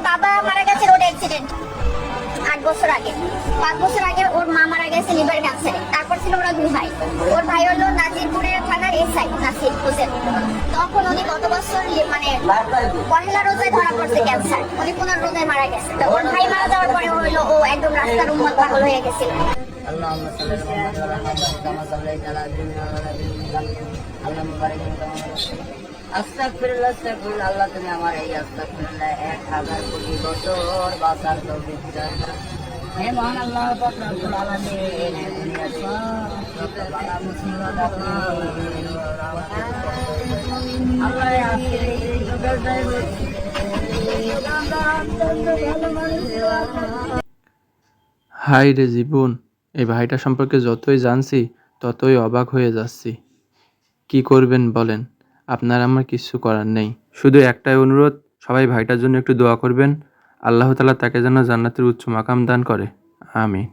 বাবা মারা গেছে রোড অ্যাক্সিডেন্ট 8 বছর আগে। 5 বছর আগে ওর মা মারা গেছে লিভার ক্যান্সারে। তারপর ছিল ওরা 2 ভাই। ওর ভাই হলো নাজিরপুরের থানার এসআই নাসির হোসেন। তখন উনি গত বছর মানে পহেলা রোজায় ধরা পড়ছে ক্যান্সার। উনি 15 রোজায় মারা গেছে। তো ওর ভাই মারা যাওয়ার পরে হইলো ও একদম রাস্তার উম্মত পাগল হয়ে গেছিল। اللهم صل على محمد وعلى ال محمد كما صليت على ابراهيم وعلى ال ابراهيم اللهم بارك আস্তাগফিরুল্লাহ আস্তাগফিরুল্লাহ। আল্লাহ তুমি আমার এই আস্তাগফিরুল্লাহ 1000 কোটি বছর বাঁচার তৌফিক দাও। হে মহান আল্লাহ পাক রব্বুল আলামিন, হে দুনিয়া সব বালা মুসিবত আল্লাহ আজকে এই যুগটাই হাই রে জীবন, এই ভাইটা সম্পর্কে যতই জানছি ততই অবাক হয়ে যাচ্ছি। কি করবেন বলেন? আপনার আমার কিছু করার নেই, শুধু একটাই অনুরোধ, সবাই ভাইটার জন্য একটু দোয়া করবেন। আল্লাহ তাআলা তাকে যেন জান্নাতের উচ্চ মাকাম দান করে, আমিন।